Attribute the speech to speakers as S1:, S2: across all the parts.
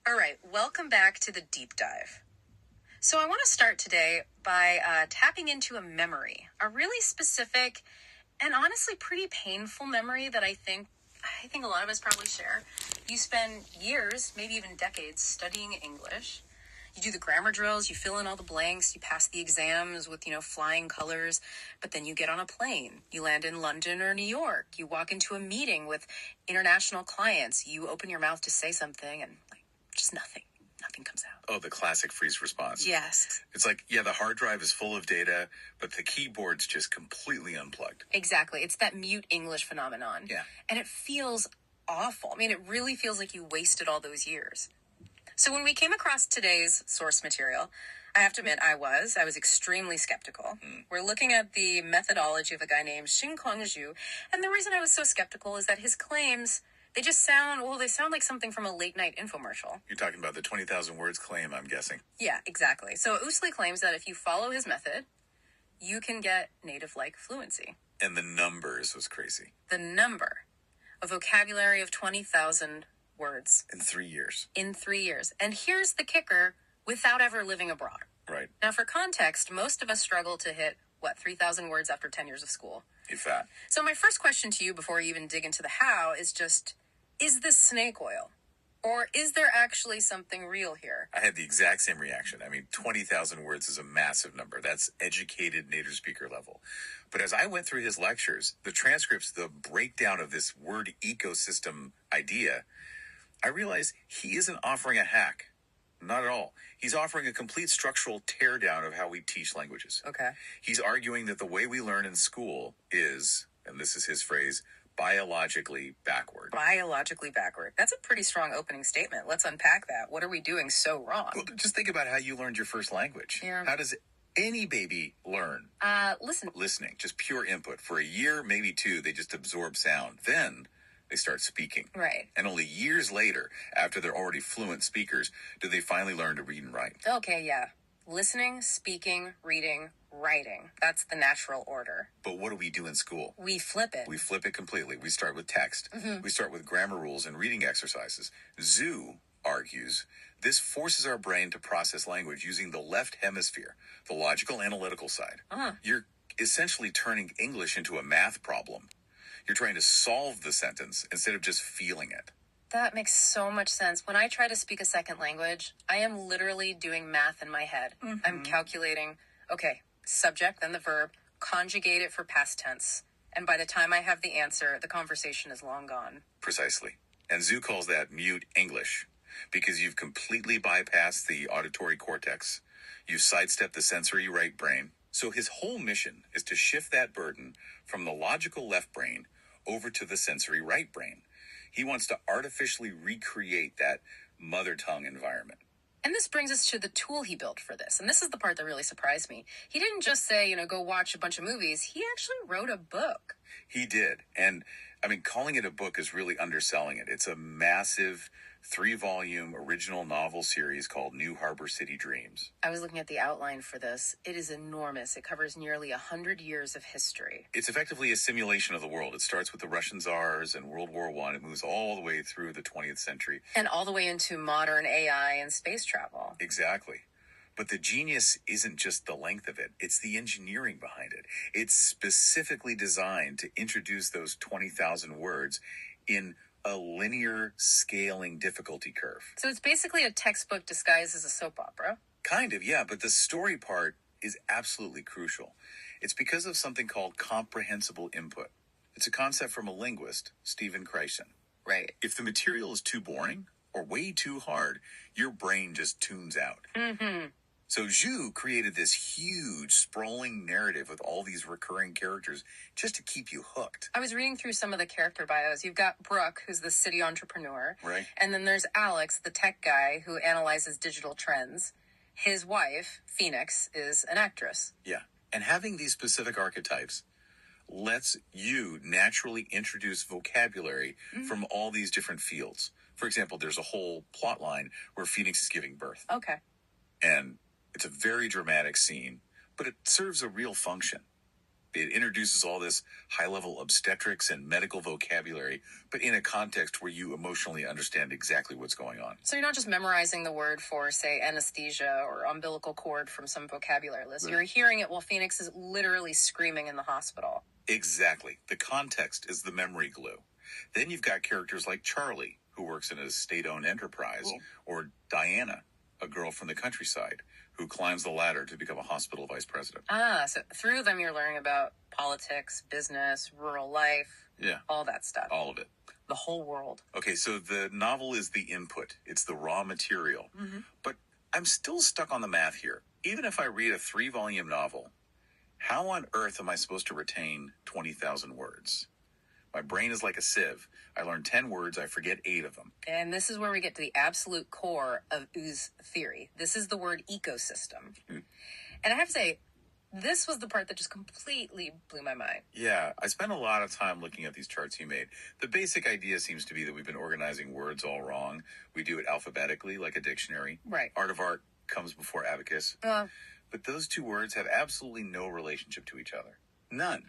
S1: All right, welcome back to the deep dive. So I want to start today by tapping into a memory, a really specific and honestly pretty painful memory that I think a lot of us probably share. You spend years, maybe even decades, studying English. You do the grammar drills, you fill in all the blanks, you pass the exams with, flying colors, but then you get on a plane. You land in London or New York. You walk into a meeting with international clients. You open your mouth to say something and just nothing comes out.
S2: Oh, the classic freeze response.
S1: Yes.
S2: It's like, the hard drive is full of data, but the keyboard's just completely unplugged.
S1: Exactly. It's that mute English phenomenon.
S2: Yeah.
S1: And it feels awful. I mean, it really feels like you wasted all those years. So when we came across today's source material, I have to admit I was extremely skeptical. We're looking at the methodology of a guy named Xinkuang Zhu, and the reason I was so skeptical is that his claims, they sound like something from a late-night infomercial.
S2: You're talking about the 20,000 words claim, I'm guessing.
S1: Yeah, exactly. So Usli claims that if you follow his method, you can get native-like fluency.
S2: And the numbers was crazy.
S1: The number, a vocabulary of 20,000 words.
S2: In 3 years.
S1: In 3 years. And here's the kicker, without ever living abroad.
S2: Right.
S1: Now, for context, most of us struggle to hit, 3,000 words after 10 years of school.
S2: If that.
S1: So my first question to you before you even dig into the how is just, is this snake oil? Or is there actually something real here?
S2: I had the exact same reaction. I mean, 20,000 words is a massive number. That's educated native speaker level. But as I went through his lectures, the transcripts, the breakdown of this word ecosystem idea, I realized he isn't offering a hack. Not at all. He's offering a complete structural teardown of how we teach languages.
S1: Okay.
S2: He's arguing that the way we learn in school is, and this is his phrase, biologically backward.
S1: Biologically backward. That's a pretty strong opening statement. Let's unpack that. What are we doing so wrong?
S2: Well, just think about how you learned your first language.
S1: Yeah.
S2: How does any baby learn? Listening, just pure input. For a year, maybe two, they just absorb sound. Then they start speaking.
S1: Right.
S2: And only years later, after they're already fluent speakers, do they finally learn to read and write.
S1: Okay, yeah. Listening, speaking, reading, writing. That's the natural order.
S2: But what do we do in school?
S1: We flip it.
S2: We flip it completely. We start with text. We start with grammar rules and reading exercises. Zhu argues this forces our brain to process language using the left hemisphere, the logical analytical side. You're essentially turning English into a math problem. You're trying to solve the sentence instead of just feeling it.
S1: That makes so much sense. When I try to speak a second language, I am literally doing math in my head. I'm calculating, okay, subject, then the verb, conjugate it for past tense. And by the time I have the answer, the conversation is long gone.
S2: Precisely. And Zhu calls that mute English because you've completely bypassed the auditory cortex. You've sidestepped the sensory right brain. So his whole mission is to shift that burden from the logical left brain over to the sensory right brain. He wants to artificially recreate that mother tongue environment.
S1: And this brings us to the tool he built for this. And this is the part that really surprised me. He didn't just say, go watch a bunch of movies. He actually wrote a book.
S2: He did. And calling it a book is really underselling it. It's a massive 3-volume original novel series called New Harbor City Dreams.
S1: I was looking at the outline for this. It is enormous. It covers nearly 100 years of history.
S2: It's effectively a simulation of the world. It starts with the Russian Tsars and World War I. It moves all the way through the 20th century.
S1: And all the way into modern AI and space travel.
S2: Exactly. But the genius isn't just the length of it. It's the engineering behind it. It's specifically designed to introduce those 20,000 words in a linear scaling difficulty curve.
S1: So it's basically a textbook disguised as a soap opera.
S2: Kind of, yeah, but the story part is absolutely crucial. It's because of something called comprehensible input. It's a concept from a linguist, Stephen Kreisen.
S1: Right.
S2: If the material is too boring or way too hard, your brain just tunes out. So Zhu created this huge, sprawling narrative with all these recurring characters just to keep you hooked.
S1: I was reading through some of the character bios. You've got Brooke, who's the city entrepreneur.
S2: Right.
S1: And then there's Alex, the tech guy who analyzes digital trends. His wife, Phoenix, is an actress.
S2: Yeah. And having these specific archetypes lets you naturally introduce vocabulary from all these different fields. For example, there's a whole plot line where Phoenix is giving birth.
S1: Okay.
S2: And it's a very dramatic scene, but it serves a real function. It introduces all this high-level obstetrics and medical vocabulary, but in a context where you emotionally understand exactly what's going on.
S1: So you're not just memorizing the word for, say, anesthesia or umbilical cord from some vocabulary list. You're hearing it while Phoenix is literally screaming in the hospital.
S2: Exactly. The context is the memory glue. Then you've got characters like Charlie, who works in a state-owned enterprise, or Diana, a girl from the countryside, who climbs the ladder to become a hospital vice president.
S1: So through them you're learning about politics, business, rural life, all that stuff.
S2: All of it.
S1: The whole world.
S2: Okay, so the novel is the input. It's the raw material. But I'm still stuck on the math here. Even if I read a 3-volume novel, how on earth am I supposed to retain 20,000 words? My brain is like a sieve. I learn 10 words, I forget 8 of them.
S1: And this is where we get to the absolute core of U's theory. This is the word ecosystem. And I have to say, this was the part that just completely blew my mind.
S2: Yeah, I spent a lot of time looking at these charts he made. The basic idea seems to be that we've been organizing words all wrong. We do it alphabetically, like a dictionary.
S1: Right.
S2: Art of art comes before abacus. But those two words have absolutely no relationship to each other. None.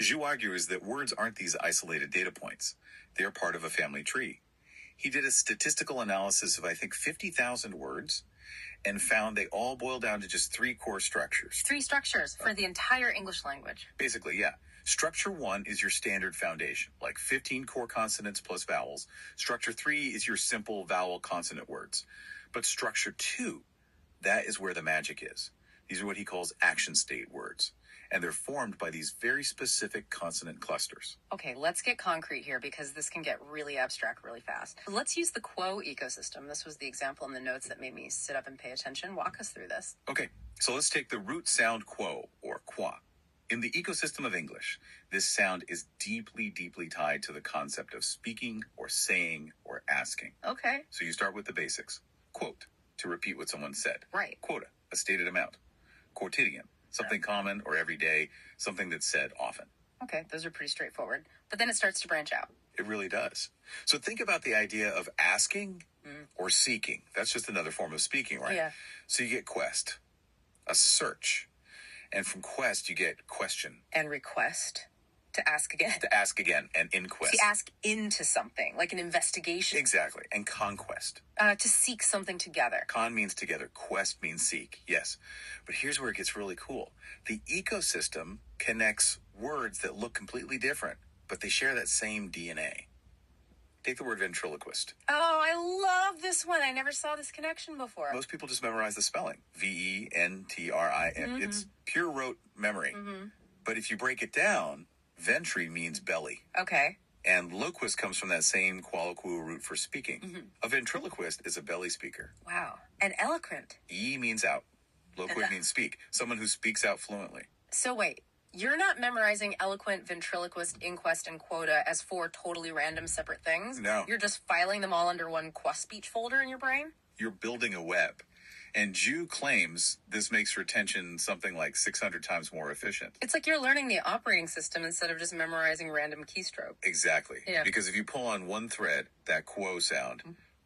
S2: Zhu argues that words aren't these isolated data points. They're part of a family tree. He did a statistical analysis of, I think, 50,000 words and found they all boil down to just 3 core structures.
S1: 3 structures for the entire English language.
S2: Basically, yeah. Structure 1 is your standard foundation, like 15 core consonants plus vowels. Structure 3 is your simple vowel consonant words. But structure 2, that is where the magic is. These are what he calls action state words. And they're formed by these very specific consonant clusters.
S1: Okay, let's get concrete here because this can get really abstract really fast. Let's use the quo ecosystem. This was the example in the notes that made me sit up and pay attention. Walk us through this.
S2: Okay, so let's take the root sound quo, or qua. In the ecosystem of English, this sound is deeply, deeply tied to the concept of speaking or saying or asking.
S1: Okay.
S2: So you start with the basics. Quote, to repeat what someone said.
S1: Right.
S2: Quota, a stated amount. Quotidian, something common or everyday, something that's said often.
S1: Okay, those are pretty straightforward. But then it starts to branch out.
S2: It really does. So think about the idea of asking or seeking. That's just another form of speaking, right?
S1: Yeah.
S2: So you get quest, a search. And from quest, you get question.
S1: And request. To ask again.
S2: To ask again, and inquest.
S1: To ask into something, like an investigation.
S2: Exactly. And conquest.
S1: To seek something together.
S2: Con means together. Quest means seek. Yes. But here's where it gets really cool. The ecosystem connects words that look completely different, but they share that same DNA. Take the word ventriloquist.
S1: Oh, I love this one. I never saw this connection before.
S2: Most people just memorize the spelling. V-E-N-T-R-I-M. It's pure rote memory. But if you break it down, ventri means belly.
S1: Okay.
S2: And loquist comes from that same qualiquo root for speaking. A ventriloquist is a belly speaker.
S1: Wow. And eloquent.
S2: E means out. Loquid means speak. Someone who speaks out fluently.
S1: So wait, you're not memorizing eloquent, ventriloquist, inquest, and quota as 4 totally random separate things?
S2: No.
S1: You're just filing them all under one speech folder in your brain?
S2: You're building a web. And Zhu claims this makes retention something like 600 times more efficient.
S1: It's like you're learning the operating system instead of just memorizing random keystroke.
S2: Exactly.
S1: Yeah.
S2: Because if you pull on one thread, that quo sound,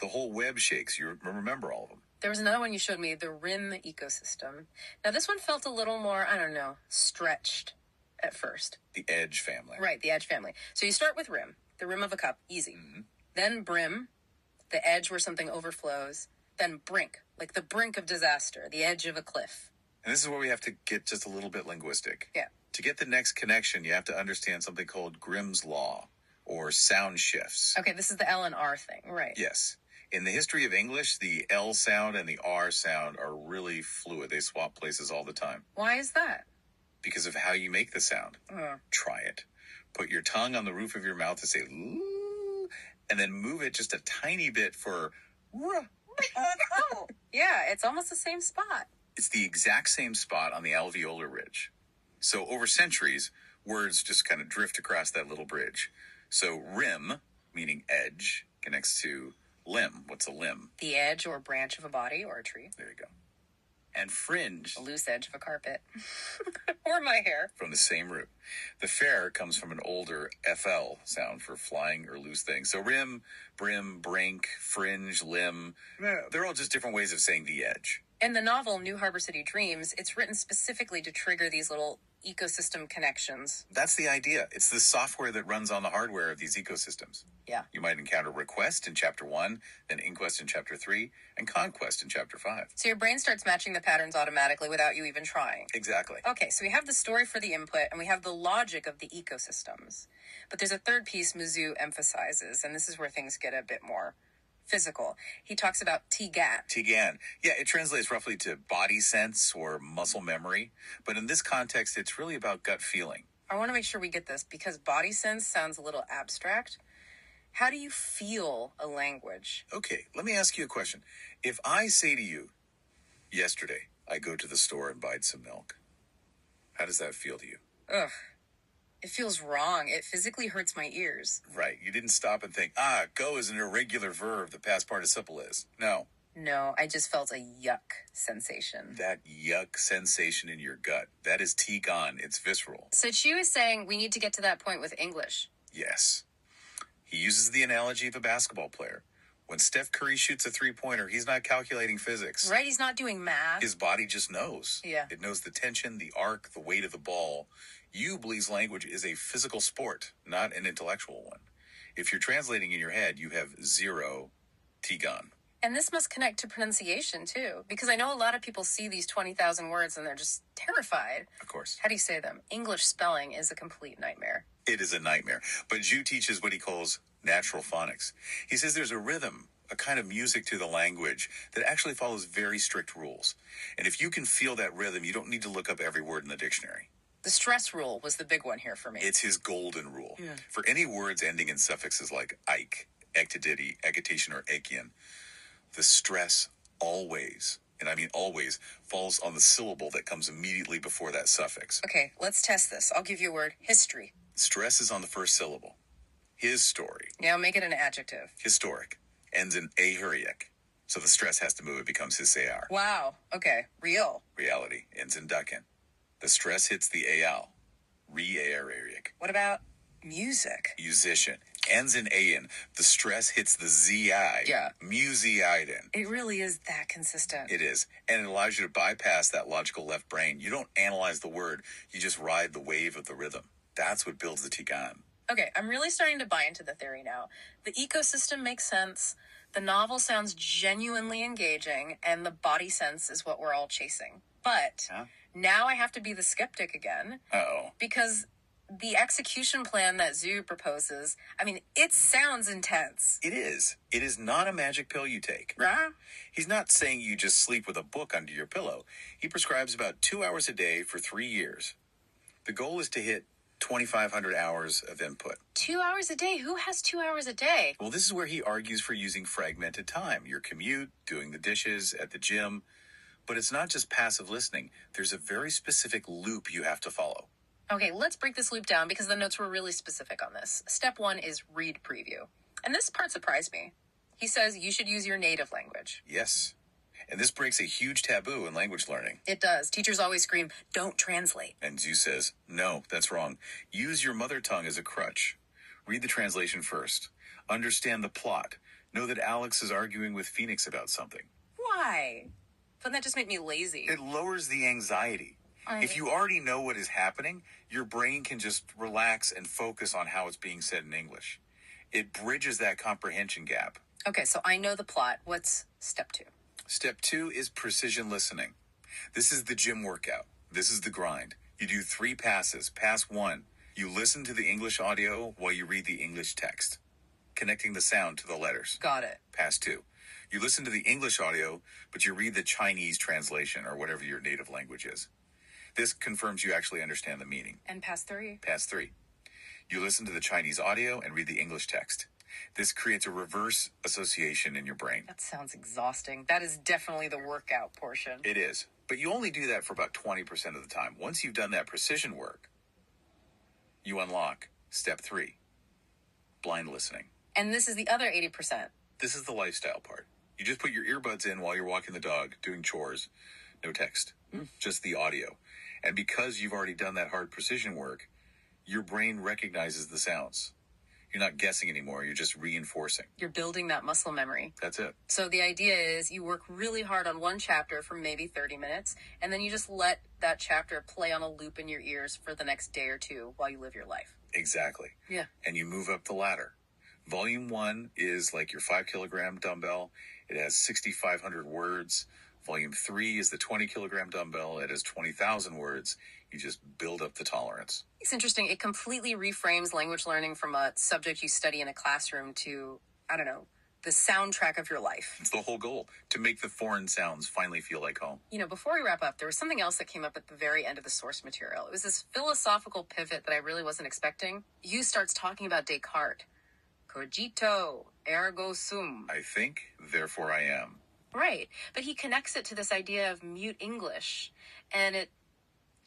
S2: the whole web shakes. You remember all of them.
S1: There was another one you showed me, the rim ecosystem. Now this one felt a little more, I don't know, stretched at first.
S2: The edge family.
S1: Right, the edge family. So you start with rim, the rim of a cup, easy. Then brim, the edge where something overflows. Then brink, like the brink of disaster, the edge of a cliff.
S2: And this is where we have to get just a little bit linguistic.
S1: Yeah.
S2: To get the next connection, you have to understand something called Grimm's Law, or sound shifts.
S1: Okay, this is the L and R thing, right?
S2: Yes. In the history of English, the L sound and the R sound are really fluid. They swap places all the time.
S1: Why is that?
S2: Because of how you make the sound. Try it. Put your tongue on the roof of your mouth to say, "Ooh," and then move it just a tiny bit for, "Ruh."
S1: Oh, yeah, it's almost the same spot.
S2: It's the exact same spot on the alveolar ridge. So over centuries, words just kind of drift across that little bridge. So rim, meaning edge, connects to limb. What's a limb?
S1: The edge or branch of a body or a tree.
S2: There you go. And fringe.
S1: A loose edge of a carpet. Or my hair.
S2: From the same root. The fair comes from an older FL sound for flying or loose things. So rim, brim, brink, fringe, limb. They're all just different ways of saying the edge.
S1: In the novel New Harbor City Dreams, it's written specifically to trigger these little ecosystem connections.
S2: That's the idea. It's the software that runs on the hardware of these ecosystems.
S1: Yeah.
S2: You might encounter request in chapter 1, then inquest in chapter 3, and conquest in chapter 5.
S1: So your brain starts matching the patterns automatically without you even trying.
S2: Exactly.
S1: Okay, so we have the story for the input, and we have the logic of the ecosystems. But there's a third piece Mizzou emphasizes, and this is where things get a bit more physical. He talks about TGAN.
S2: TGAN. Yeah, it translates roughly to body sense or muscle memory. But in this context, it's really about gut feeling.
S1: I want to make sure we get this because body sense sounds a little abstract. How do you feel a language?
S2: Okay, let me ask you a question. If I say to you, yesterday, I go to the store and buy some milk, how does that feel to you?
S1: Ugh. It feels wrong. It physically hurts my ears.
S2: Right. You didn't stop and think, go is an irregular verb. The past participle is. No.
S1: No, I just felt a yuck sensation.
S2: That yuck sensation in your gut. That is TGAN. It's visceral.
S1: So Chu is saying we need to get to that point with English.
S2: Yes. He uses the analogy of a basketball player. When Steph Curry shoots a three-pointer, he's not calculating physics.
S1: Right, he's not doing math.
S2: His body just knows.
S1: Yeah.
S2: It knows the tension, the arc, the weight of the ball. You believes language is a physical sport, not an intellectual one. If you're translating in your head, you have zero TGAN.
S1: And this must connect to pronunciation, too, because I know a lot of people see these 20,000 words and they're just terrified.
S2: Of course.
S1: How do you say them? English spelling is a complete nightmare.
S2: It is a nightmare. But Zhu teaches what he calls natural phonics. He says there's a rhythm, a kind of music to the language that actually follows very strict rules. And if you can feel that rhythm, you don't need to look up every word in the dictionary.
S1: The stress rule was the big one here for me.
S2: It's his golden rule.
S1: Yeah.
S2: For any words ending in suffixes like ike, ectidity, egitation, or ekian, the stress always, and I mean always, falls on the syllable that comes immediately before that suffix.
S1: Okay, let's test this. I'll give you a word. History.
S2: Stress is on the first syllable. His story.
S1: Now make it an adjective.
S2: Historic. Ends in ahuriek. So the stress has to move. It becomes hisayar.
S1: Wow. Okay. Real.
S2: Reality. Ends in dakin. The stress hits the ayal. Re-ahuriek.
S1: What about music?
S2: Musician. Ends in ayin. The stress hits the zi.
S1: Yeah.
S2: Musiiden.
S1: It really is that consistent.
S2: It is. And it allows you to bypass that logical left brain. You don't analyze the word. You just ride the wave of the rhythm. That's what builds the TGAN.
S1: Okay, I'm really starting to buy into the theory now. The ecosystem makes sense. The novel sounds genuinely engaging. And the body sense is what we're all chasing. But now I have to be the skeptic again.
S2: Uh-oh.
S1: Because the execution plan that Zhu proposes, I mean, it sounds intense.
S2: It is. It is not a magic pill you take.
S1: Right?
S2: He's not saying you just sleep with a book under your pillow. He prescribes about 2 hours a day for 3 years. The goal is to hit 2,500 hours of input.
S1: 2 hours a day? Who has 2 hours a day?
S2: Well, this is where he argues for using fragmented time. Your commute, doing the dishes, at the gym. But it's not just passive listening. There's a very specific loop you have to follow.
S1: Okay, let's break this loop down because the notes were really specific on this. Step 1 is read preview. And this part surprised me. He says you should use your native language.
S2: Yes. And this breaks a huge taboo in language learning.
S1: It does. Teachers always scream, don't translate.
S2: And Zhu says, no, that's wrong. Use your mother tongue as a crutch. Read the translation first. Understand the plot. Know that Alex is arguing with Phoenix about something.
S1: Why? Doesn't that just make me lazy?
S2: It lowers the anxiety. If you already know what is happening, your brain can just relax and focus on how it's being said in English. It bridges that comprehension gap.
S1: Okay, so I know the plot. What's step 2?
S2: Step 2 is precision listening. This is the gym workout. This is the grind. You do 3 passes. Pass 1. You listen to the English audio while you read the English text, connecting the sound to the letters.
S1: Got it.
S2: Pass 2. You listen to the English audio, but you read the Chinese translation or whatever your native language is. This confirms you actually understand the meaning.
S1: And pass 3?
S2: Pass 3. You listen to the Chinese audio and read the English text. This creates a reverse association in your brain.
S1: That sounds exhausting. That is definitely the workout portion.
S2: It is. But you only do that for about 20% of the time. Once you've done that precision work, you unlock step 3, blind listening.
S1: And this is the other 80%.
S2: This is the lifestyle part. You just put your earbuds in while you're walking the dog, doing chores. No text, just the audio. And because you've already done that hard precision work, your brain recognizes the sounds. You're not guessing anymore. You're just reinforcing.
S1: You're building that muscle memory.
S2: That's it.
S1: So the idea is you work really hard on one chapter for maybe 30 minutes, and then you just let that chapter play on a loop in your ears for the next day or two while you live your life.
S2: Exactly.
S1: Yeah.
S2: And you move up the ladder. Volume 1 is like your 5-kilogram dumbbell. It has 6,500 words. Volume 3 is the 20-kilogram dumbbell. It has 20,000 words. You just build up the tolerance.
S1: It's interesting. It completely reframes language learning from a subject you study in a classroom to, I don't know, the soundtrack of your life.
S2: It's the whole goal, to make the foreign sounds finally feel like home.
S1: You know, before we wrap up, there was something else that came up at the very end of the source material. It was this philosophical pivot that I really wasn't expecting. Hugh starts talking about Descartes. Cogito, ergo sum.
S2: I think, therefore I am.
S1: Right. But he connects it to this idea of mute English. And it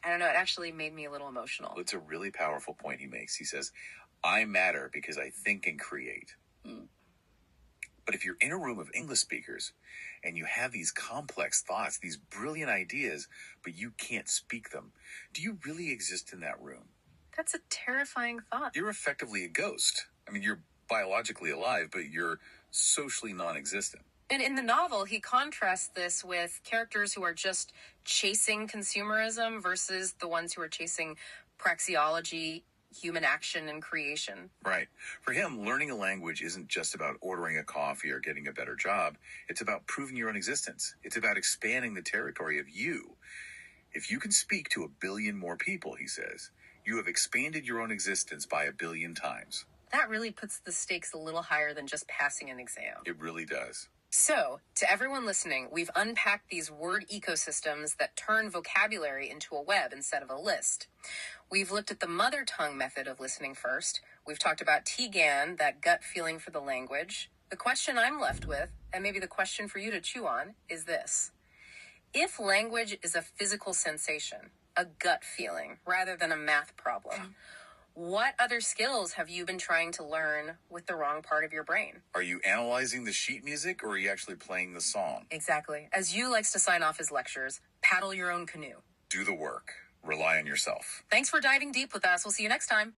S1: actually made me a little emotional.
S2: It's a really powerful point he makes. He says, I matter because I think and create. But if you're in a room of English speakers and you have these complex thoughts, these brilliant ideas, but you can't speak them, do you really exist in that room?
S1: That's a terrifying thought.
S2: You're effectively a ghost. I mean, you're biologically alive, but you're socially non-existent.
S1: And in the novel, he contrasts this with characters who are just chasing consumerism versus the ones who are chasing praxeology, human action, and creation.
S2: Right. For him, learning a language isn't just about ordering a coffee or getting a better job. It's about proving your own existence. It's about expanding the territory of you. If you can speak to 1 billion more people, he says, you have expanded your own existence by 1 billion times.
S1: That really puts the stakes a little higher than just passing an exam.
S2: It really does.
S1: So, to everyone listening, we've unpacked these word ecosystems that turn vocabulary into a web instead of a list. We've looked at the mother tongue method of listening first. We've talked about TGAN, that gut feeling for the language. The question I'm left with, and maybe the question for you to chew on, is this. If language is a physical sensation, a gut feeling, rather than a math problem, what other skills have you been trying to learn with the wrong part of your brain?
S2: Are you analyzing the sheet music or are you actually playing the song?
S1: Exactly. As Yu likes to sign off his lectures, paddle your own canoe.
S2: Do the work. Rely on yourself.
S1: Thanks for diving deep with us. We'll see you next time.